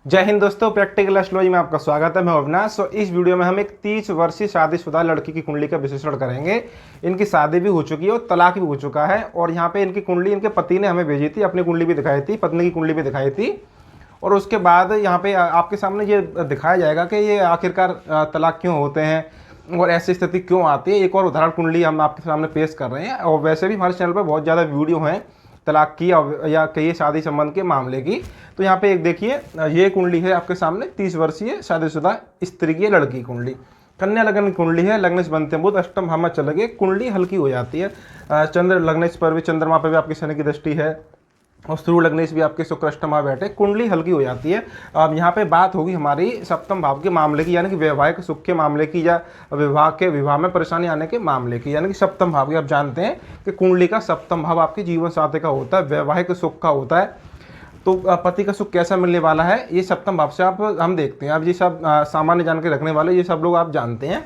जय हिंद दोस्तों, practical astrology में आपका स्वागत है। मैं अविनाश। तो इस वीडियो में हम एक 30 वर्षीय शादीशुदा लड़की की कुंडली का विश्लेषण करेंगे। इनकी शादी भी हो चुकी है और तलाक भी हो चुका है। और यहाँ पे इनकी कुंडली इनके पति ने हमें भेजी थी, अपनी कुंडली भी दिखाई थी, पत्नी की कुंडली भी दिखाई थी। और उसके बाद यहाँ पे आपके सामने ये दिखाया जाएगा कि ये आखिरकार तलाक क्यों होते हैं और ऐसी स्थिति क्यों आती है। एक और उदाहरण कुंडली हम आपके सामने पेश कर रहे हैं। और वैसे भी हमारे चैनल पर बहुत ज़्यादा वीडियो हैं तलाक की या कई शादी संबंध के मामले की। तो यहाँ पे एक देखिए, ये कुंडली है आपके सामने 30 वर्षीय शादीशुदा स्त्री की लड़की कुंडली। कन्या लग्न की कुंडली है, लग्नेश बनते हैं बुध, अष्टम भाव में चले गए, कुंडली हल्की हो जाती है। चंद्र लग्नेश पर भी, चंद्रमा पर भी आपकी शनि की दृष्टि है और शुरू लग्नेश भी आपके शुक्र अष्टम भाव बैठे, कुंडली हल्की हो जाती है। अब यहाँ पे बात होगी हमारी सप्तम भाव के मामले की, यानी कि वैवाहिक सुख के मामले की या विवाह में परेशानी आने के मामले की, यानी कि सप्तम भाव की। आप जानते हैं कि कुंडली का सप्तम भाव आपके जीवन साथी का होता है, वैवाहिक सुख का होता है। तो पति का सुख कैसा मिलने वाला है ये सप्तम भाव से हम देखते हैं। अब ये सब सामान्य जानकारी रखने वाले ये सब लोग आप जानते हैं।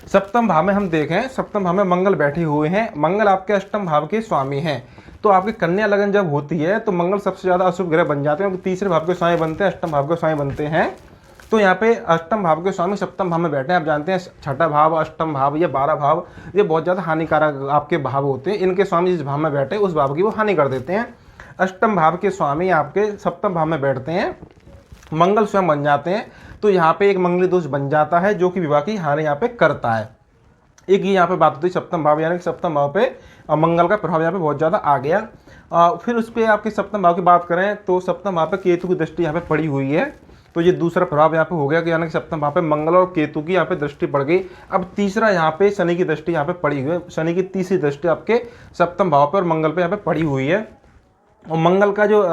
सप्तम भाव में हम देखें, सप्तम भाव में मंगल बैठे हुए हैं। मंगल आपके अष्टम भाव के स्वामी हैं। तो आपकी कन्या लगन जब होती है तो मंगल सबसे ज़्यादा अशुभ ग्रह बन जाते हैं, क्योंकि तीसरे भाव के स्वामी बनते हैं, अष्टम भाव के स्वामी बनते हैं। तो यहाँ पे अष्टम भाव के स्वामी सप्तम भाव में बैठे हैं। आप जानते हैं छठा भाव, अष्टम भाव, ये 12 भाव ये बहुत ज़्यादा हानिकारक आपके भाव होते हैं। इनके स्वामी जिस भाव में बैठे उस भाव की वो हानि कर देते हैं। अष्टम भाव के स्वामी आपके सप्तम भाव में बैठते हैं, मंगल स्वयं बन जाते हैं। तो यहाँ पे एक मंगली दोष बन जाता है जो कि विवाह की हानि यहाँ पे करता है। एक ही यहाँ पे बात होती है सप्तम भाव, यानी कि सप्तम भाव पे मंगल का प्रभाव यहाँ पे बहुत ज़्यादा आ गया। फिर उस पर आपके सप्तम भाव की बात करें तो सप्तम भाव पे केतु की दृष्टि यहाँ पे पड़ी हुई है। तो ये दूसरा प्रभाव यहाँ पे हो गया कि यानी कि सप्तम भाव पे मंगल और केतु की यहाँ पे दृष्टि पड़ गई। अब तीसरा यहाँ पे शनि की दृष्टि यहाँ पे पड़ी हुई है। शनि की तीसरी दृष्टि आपके सप्तम भाव पे और मंगल पे यहाँ पे पड़ी हुई है। और मंगल का जो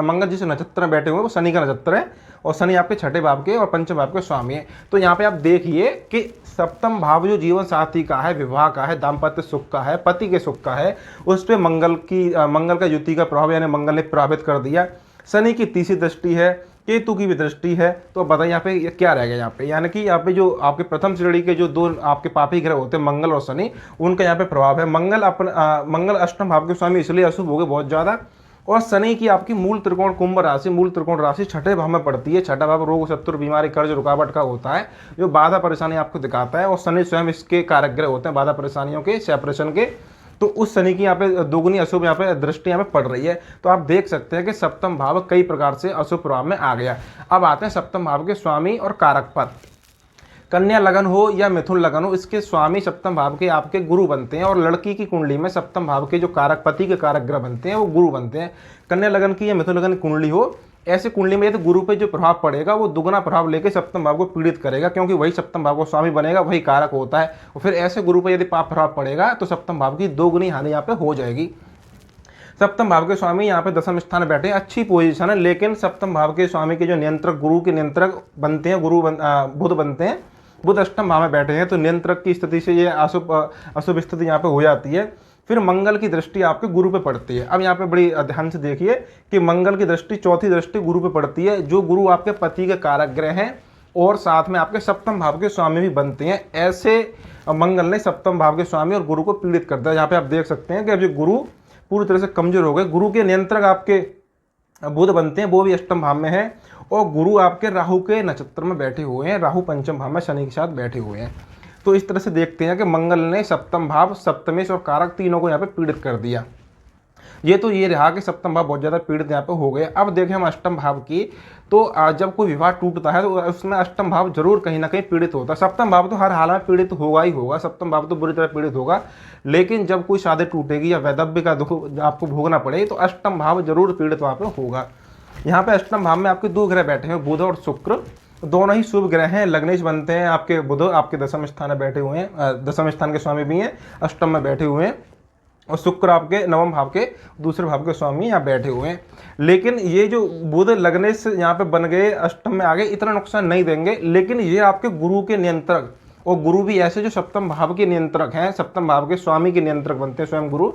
मंगल जिस नक्षत्र में बैठे हुए हैं वो शनि का नक्षत्र है और शनि आपके छठे भाव के और पंचम भाव के स्वामी है। तो यहाँ पे आप देखिए कि सप्तम भाव जो जीवन साथी का है, विवाह का है, दाम्पत्य सुख का है, पति के सुख का है, उस पर मंगल का युति का प्रभाव यानी मंगल ने प्रभावित कर दिया। शनि की तीसरी दृष्टि है, केतु की भी दृष्टि है। तो बताइए यहाँ पे क्या रह गया यहाँ पे, यानी कि यहाँ पे जो आपके प्रथम श्रेणी के जो दो आपके पापी ग्रह होते हैं मंगल और शनि, उनका यहाँ पे प्रभाव है। मंगल अष्टम भाव के स्वामी इसलिए अशुभ हो गए बहुत ज़्यादा। और शनि की आपकी मूल त्रिकोण कुंभ राशि, मूल त्रिकोण राशि छठे भाव में पड़ती है। छठा भाव रोग, शत्रु, बीमारी, कर्ज, रुकावट का होता है, जो बाधा परेशानी आपको दिखाता है। और शनि स्वयं इसके कारक ग्रह होते हैं बाधा परेशानियों के, सेपरेशन के। तो उस शनि की यहाँ पे दोगुनी अशुभ यहाँ पे दृष्टि यहाँ पे पड़ रही है। तो आप देख सकते हैं कि सप्तम भाव कई प्रकार से अशुभ प्रभाव में आ गया। अब आते हैं सप्तम भाव के स्वामी और कारक पद। कन्या लगन हो या मिथुन लगन हो, इसके स्वामी सप्तम भाव के आपके गुरु बनते हैं। और लड़की की कुंडली में सप्तम भाव के जो कारक, पति के कारक ग्रह बनते हैं वो गुरु बनते हैं। कन्या लगन की या मिथुन लगन की कुंडली हो, ऐसे कुंडली में यदि गुरु पे जो प्रभाव पड़ेगा वो दुगना प्रभाव लेके सप्तम भाव को पीड़ित करेगा, क्योंकि वही सप्तम भाव को स्वामी बनेगा, वही कारक होता है। और फिर ऐसे गुरु पर यदि पाप प्रभाव पड़ेगा तो सप्तम भाव की दोगुनी हानि यहाँ पे हो जाएगी। सप्तम भाव के स्वामी यहाँ पे दसम स्थान बैठे, अच्छी पोजीशन है। लेकिन सप्तम भाव के स्वामी के जो नियंत्रक, गुरु के नियंत्रक बनते हैं, बुध बनते हैं। बुध अष्टम भाव में बैठे हैं तो नियंत्रक की स्थिति से ये अशुभ स्थिति यहाँ पे हो जाती है। फिर मंगल की दृष्टि आपके गुरु पे पड़ती है। अब यहाँ पे बड़ी ध्यान से देखिए कि मंगल की दृष्टि, चौथी दृष्टि गुरु पे पड़ती है, जो गुरु आपके पति के कारक ग्रह हैं और साथ में आपके सप्तम भाव के स्वामी भी बनते हैं। ऐसे मंगल ने सप्तम भाव के स्वामी और गुरु को पीड़ित कर दिया। यहाँ पे आप देख सकते हैं कि अब जो गुरु पूरी तरह से कमजोर हो गए। गुरु के नियंत्रक आपके बुध बनते हैं, वो भी अष्टम भाव में है। और गुरु आपके राहु के नक्षत्र में बैठे हुए हैं, राहु पंचम भाव में शनि के साथ बैठे हुए हैं। तो इस तरह से देखते हैं कि मंगल ने सप्तम भाव, सप्तमेश और कारक तीनों को यहाँ पे पीड़ित कर दिया। ये रहा कि सप्तम भाव बहुत ज़्यादा पीड़ित यहाँ पे हो गए। अब देखें हम अष्टम भाव की, तो जब कोई विवाह टूटता है तो उसमें अष्टम भाव जरूर कहीं ना कहीं पीड़ित होता है। सप्तम भाव तो हर हाल में पीड़ित होगा ही होगा, सप्तम भाव तो बुरी तरह पीड़ित होगा। लेकिन जब कोई शादी टूटेगी या वैधव्य का दुख आपको भोगना पड़े तो अष्टम भाव जरूर पीड़ित वहाँ पे होगा। यहाँ पे अष्टम भाव में आपके दो ग्रह बैठे हैं, बुध और शुक्र, दोनों ही शुभ ग्रह हैं। लग्नेश बनते हैं आपके बुध, आपके दसम स्थान में बैठे हुए हैं, दसम स्थान के स्वामी भी हैं, अष्टम में बैठे हुए हैं। और शुक्र आपके नवम भाव के दूसरे भाव के स्वामी यहाँ बैठे हुए हैं। लेकिन ये जो बुध लग्नेश यहाँ पे बन गए, अष्टम में आ गए, इतना नुकसान नहीं देंगे। लेकिन ये आपके गुरु के नियंत्रक, और गुरु भी ऐसे जो सप्तम भाव के नियंत्रक हैं, सप्तम भाव के स्वामी के नियंत्रक बनते हैं स्वयं गुरु,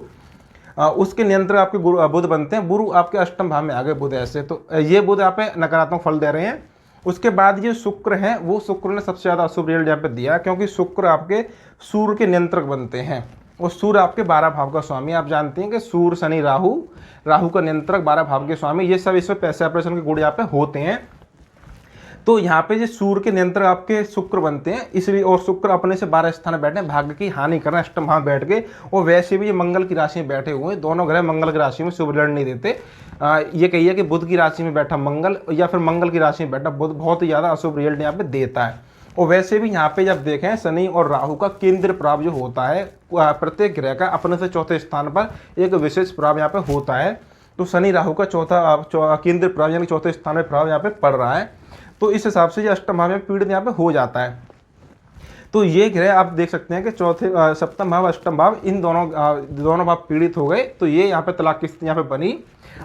उसके नियंत्रक आपके गुरु बुध बनते हैं। गुरु आपके अष्टम भाव में आ गए बुध ऐसे। तो ये बुध यहाँ पे नकारात्मक फल दे रहे हैं। उसके बाद ये शुक्र है, वो शुक्र ने सबसे ज़्यादा अशुभ रिजल्ट यहाँ पे दिया, क्योंकि शुक्र आपके सूर्य के नियंत्रक बनते हैं। और सूर्य आपके 12 भाव का स्वामी। आप जानते हैं कि सूर्य शनि राहु, राहु का नियंत्रक 12 भाव के स्वामी, ये सब इसमें पैसे ऑपरेशन के गुण यहाँ पे होते हैं। तो यहाँ पे जो सूर्य के नियंत्रक आपके शुक्र बनते हैं, इसलिए, और शुक्र अपने से 12 स्थान में बैठे हैं, भाग्य की हानि करना अष्टम भाव बैठ गए। और वैसे भी ये मंगल की राशि में बैठे हुए हैं, दोनों ग्रह मंगल की राशि में शुभ रिजल्ट नहीं देते। ये कहिए कि बुध की राशि में बैठा मंगल या फिर मंगल की राशि में बैठा बुध बहुत ही ज़्यादा अशुभ रिजल्ट यहाँ पे देता है। और वैसे भी यहाँ पे जब देखें शनि और राहु का केंद्र प्रभाव जो होता है, प्रत्येक ग्रह का अपने से चौथे स्थान पर एक विशेष प्रभाव यहाँ पे होता है। तो शनि राहु का केंद्र प्रभाव यानी चौथे स्थान में प्रभाव यहाँ पे पड़ रहा है। तो इस हिसाब से ये अष्टम भाव में पीड़ित यहाँ पे हो जाता है। तो ये ग्रह आप देख सकते हैं कि चौथे सप्तम भाव अष्टम भाव इन दोनों भाव पीड़ित हो गए। तो ये यहाँ पे तलाक की स्थिति यहाँ पे बनी।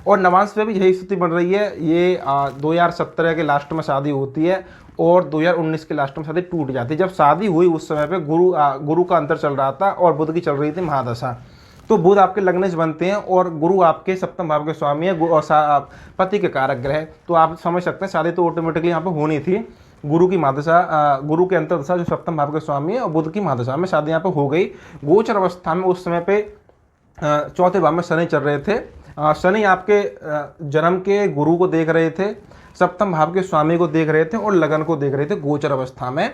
और नवांश में भी यही स्थिति बन रही है। ये 2017 के लास्ट में शादी होती है और 2019 के लास्ट में शादी टूट जाती है। जब शादी हुई उस समय पे गुरु का अंतर चल रहा था और बुध की चल रही थी महादशा। तो बुध आपके लग्नेश बनते हैं और गुरु आपके सप्तम भाव के स्वामी है और पति के कारक ग्रह। तो आप समझ सकते हैं शादी तो ऑटोमेटिकली यहाँ पे होनी थी। गुरु की महादशा, गुरु के अंतर्दशा जो सप्तम भाव के स्वामी है और बुध की महादशा में शादी यहाँ पे हो गई। गोचर अवस्था में उस समय पे चौथे भाव में शनि चल रहे थे। शनि आपके जन्म के गुरु को देख रहे थे, सप्तम भाव के स्वामी को देख रहे थे और लगन को देख रहे थे गोचर अवस्था में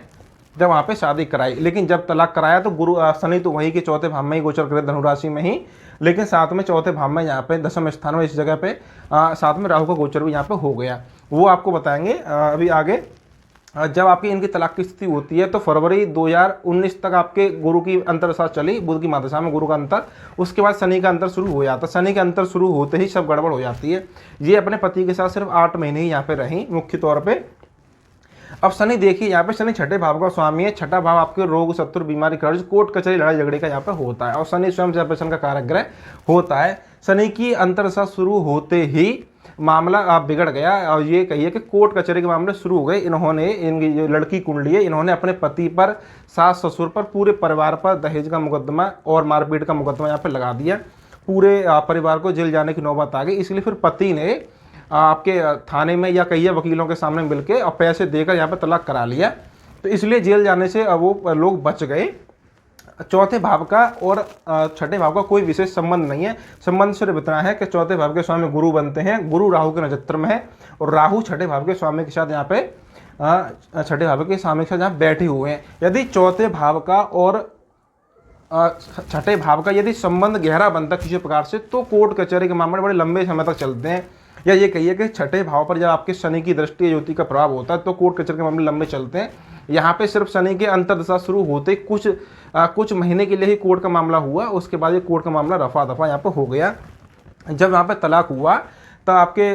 जब वहाँ पे शादी कराई। लेकिन जब तलाक कराया तो शनि तो वही के चौथे भाव में ही गोचर करे, धनुराशि में ही, लेकिन साथ में चौथे भाव में यहाँ पे दशम स्थान में इस जगह पे साथ में राहु का गोचर भी यहाँ पे हो गया। वो आपको बताएंगे अभी आगे। जब आपकी इनकी तलाक की स्थिति होती है तो फरवरी 2019 तक आपके गुरु की अंतरदशा चली, बुध की महादशा में गुरु का अंतर। उसके बाद शनि का अंतर शुरू हो जाता है। शनि का अंतर शुरू होते ही सब गड़बड़ हो जाती है। ये अपने पति के साथ सिर्फ 8 महीने ही यहाँ पे रही मुख्य तौर पे। अब शनि देखिए यहाँ पे शनि छठे भाव का स्वामी है। छठा भाव आपके रोग, शत्रु, बीमारी, कर्ज, कोर्ट कचहरी, लड़ाई झगड़े का यहाँ पे होता है और शनि स्वयं ऑपरेशन का कारक ग्रह होता है। शनि की अंतरदशा शुरू होते ही मामला आप बिगड़ गया और ये कहिए कि कोर्ट कचहरी के मामले शुरू हो गए। इन्होंने, इनकी जो लड़की कुंडली है, इन्होंने अपने पति पर, सास ससुर पर, पूरे परिवार पर दहेज का मुकदमा और मारपीट का मुकदमा यहाँ पे लगा दिया। पूरे परिवार को जेल जाने की नौबत आ गई। इसलिए फिर पति ने आपके थाने में या कई वकीलों के सामने मिलके और पैसे देकर यहाँ पे तलाक करा लिया। तो इसलिए जेल जाने से वो लोग बच गए। चौथे भाव का और छठे भाव का कोई विशेष संबंध नहीं है। संबंध सिर्फ इतना है कि चौथे भाव के स्वामी गुरु बनते हैं, गुरु राहु के नक्षत्र में है और राहु छठे भाव के स्वामी के साथ यहाँ पे छठे भाव के स्वामी के साथ यहाँ बैठे हुए हैं। यदि चौथे भाव का और छठे भाव का यदि संबंध गहरा बनता किसी प्रकार से तो कोर्ट कचहरी के मामले बड़े लंबे समय तक चलते हैं। या ये कहिए कि छठे भाव पर जब आपके शनि की दृष्टि ज्योति का प्रभाव होता है तो कोर्ट कचहरी के मामले लंबे चलते हैं। यहाँ पे सिर्फ शनि के अंतर्दशा शुरू होते कुछ महीने के लिए ही कोर्ट का मामला हुआ। उसके बाद ये कोर्ट का मामला रफा दफा यहाँ पे हो गया। जब यहाँ पे तलाक हुआ तब आपके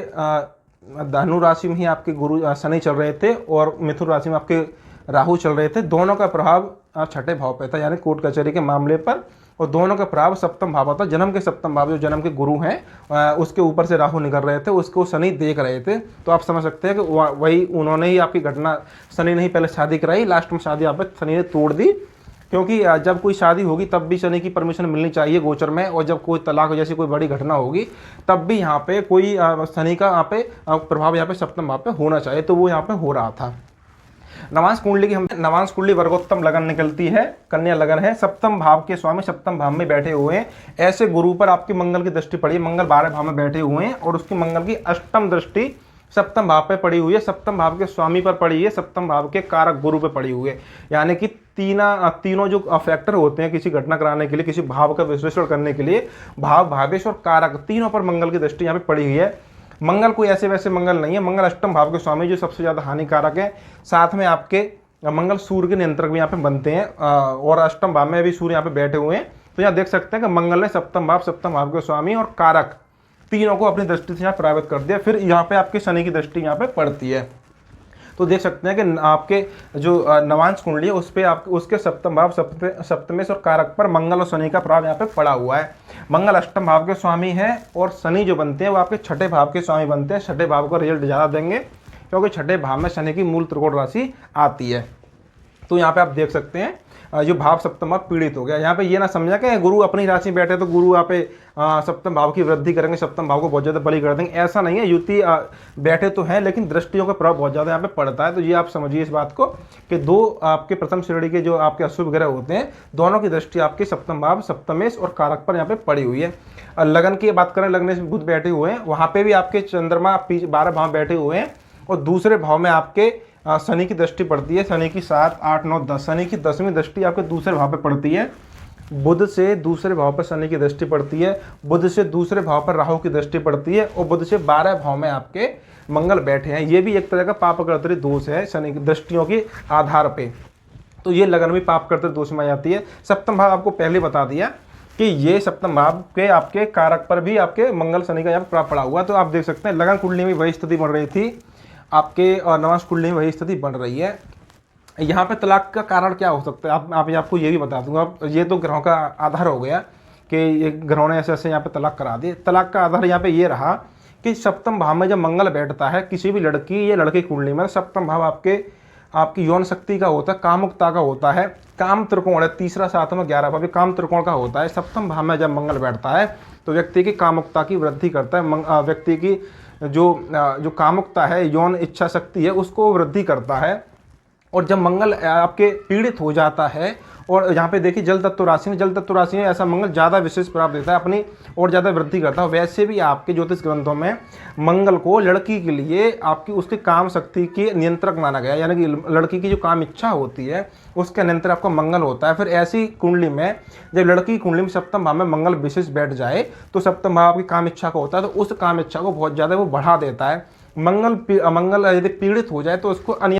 धनु राशि में ही आपके गुरु शनि चल रहे थे और मिथुन राशि में आपके राहु चल रहे थे। दोनों का प्रभाव छठे भाव पे था यानी कोर्ट कचहरी के मामले पर, और दोनों का प्रभाव सप्तम भाव था। जन्म के सप्तम भाव जो जन्म के गुरु हैं उसके ऊपर से राहु निकल रहे थे, उसको शनि देख रहे थे। तो आप समझ सकते हैं कि वही उन्होंने ही आपकी घटना, शनि ने ही पहले शादी कराई, लास्ट में शादी आप शनि ने तोड़ दी। क्योंकि जब कोई शादी होगी तब भी शनि की परमिशन मिलनी चाहिए गोचर में, और जब कोई तलाक जैसी कोई बड़ी घटना होगी तब भी यहाँ पे कोई शनि का यहाँ पे प्रभाव यहाँ पे सप्तम भाव पे होना चाहिए। तो वो यहाँ पे हो रहा था। नवांश कुंडली की हम नवांश कुंडली वर्गोत्तम लगन निकलती है, कन्या लगन है, सप्तम भाव के स्वामी सप्तम भाव में बैठे हुए हैं। ऐसे गुरु पर आपकी मंगल की दृष्टि पड़ी, मंगल 12 भाव में बैठे हुए हैं और उसकी मंगल की अष्टम दृष्टि सप्तम भाव पे पड़ी हुई है, सप्तम भाव के स्वामी पर पड़ी है, सप्तम भाव के कारक गुरु पे पड़ी हुई है। यानी कि तीनों जो फैक्टर होते हैं किसी घटना कराने के लिए, किसी भाव का विश्लेषण करने के लिए, भाव, भावेश और कारक, तीनों पर मंगल की दृष्टि यहाँ पे पड़ी हुई है। मंगल कोई ऐसे वैसे मंगल नहीं है, मंगल अष्टम भाव के स्वामी जो सबसे ज़्यादा हानिकारक है। साथ में आपके मंगल सूर्य के नियंत्रक भी यहाँ पे बनते हैं और अष्टम भाव में भी सूर्य यहाँ पे बैठे हुए हैं। तो यहाँ देख सकते हैं कि मंगल ने सप्तम भाव के स्वामी और कारक तीनों को अपनी दृष्टि से यहाँ प्रभावित कर दिया। फिर यहाँ पे आपके शनि की दृष्टि यहाँ पे पड़ती है। तो देख सकते हैं कि आपके जो नवांश कुंडली है उस पर आप उसके सप्तम भाव, सप्तमेश और कारक पर मंगल और शनि का प्रभाव यहाँ पे पड़ा हुआ है। मंगल अष्टम भाव के स्वामी है और शनि जो बनते हैं वो आपके छठे भाव के स्वामी बनते हैं। छठे भाव का रिजल्ट ज़्यादा देंगे क्योंकि छठे भाव में शनि की मूल त्रिकोण राशि आती है। तो यहाँ पे आप देख सकते हैं जो भाव सप्तम भाव पीड़ित हो गया। यहाँ पे ये ना समझा कि गुरु अपनी राशि में बैठे तो गुरु यहाँ पे सप्तम भाव की वृद्धि करेंगे, सप्तम भाव को बहुत ज़्यादा बली कर देंगे, ऐसा नहीं है। युति बैठे तो हैं लेकिन दृष्टियों का प्रभाव बहुत ज़्यादा यहाँ पे पड़ता है। तो ये आप समझिए इस बात को कि दो आपके प्रथम श्रेणी के जो आपके अशुभ ग्रह होते हैं, दोनों की दृष्टि आपके सप्तम भाव, सप्तमेश और कारक पर यहाँ पे पड़ी हुई है। लगन की बात करें, लगने से बुध बैठे हुए हैं, वहाँ पे भी आपके चंद्रमा 12 भाव बैठे हुए हैं और दूसरे भाव में आपके शनि की दृष्टि पड़ती है। शनि की 7, 8, 9, 10, शनि की 10वीं दृष्टि आपके दूसरे भाव पे पड़ती है। बुध से दूसरे भाव पर शनि की दृष्टि पड़ती है, बुध से दूसरे भाव पर राहु की दृष्टि पड़ती है और बुध से 12 भाव में आपके मंगल बैठे हैं। ये भी एक तरह का पाप कर्तरी दोष है शनि की दृष्टियों के आधार पे। तो ये लगन भी पाप कर्तरी दोष में आ जाती है। सप्तम भाव आपको पहले बता दिया कि ये सप्तम भाव के आपके कारक पर भी आपके मंगल शनि का यहाँ पर प्रभाव पड़ा हुआ। तो आप देख सकते हैं लगन कुंडली में वही स्थिति बन रही थी आपके, और नवांश कुंडली में वही स्थिति बन रही है। यहाँ पे तलाक का कारण क्या हो सकता है, आपको ये भी बता दूंगा। ये तो ग्रहों का आधार हो गया कि ये ग्रहों ने ऐसे ऐसे यहाँ पे तलाक करा दिए। तलाक का आधार यहाँ पे ये रहा कि सप्तम भाव में जब मंगल बैठता है किसी भी लड़की या लड़के कुंडली में, सप्तम भाव आपकी यौन शक्ति का होता है, कामुकता का होता है, काम त्रिकोण है, तीसरा 7वां 11वां भाव काम त्रिकोण का होता है। सप्तम भाव में जब मंगल बैठता है तो व्यक्ति की कामुकता की वृद्धि करता है, व्यक्ति की जो कामुकता है, यौन इच्छा शक्ति है, उसको वृद्धि करता है। और जब मंगल आपके पीड़ित हो जाता है, और यहाँ पे देखिए जल तत्व राशि में ऐसा मंगल ज़्यादा विशेष प्रभाव देता है, अपनी और ज़्यादा वृद्धि करता है। वैसे भी आपके ज्योतिष ग्रंथों में मंगल को लड़की के लिए आपकी उसके काम शक्ति के नियंत्रक माना गया, यानी कि लड़की की जो काम इच्छा होती है उसके नियंत्रण आपका मंगल होता है। फिर ऐसी कुंडली में जब लड़की की कुंडली में सप्तम भाव में मंगल विशेष बैठ जाए तो सप्तम भाव आपकी काम इच्छा का होता है, तो उस काम इच्छा को बहुत ज़्यादा वो बढ़ा देता है। मंगल यदि पीड़ित हो जाए तो उसको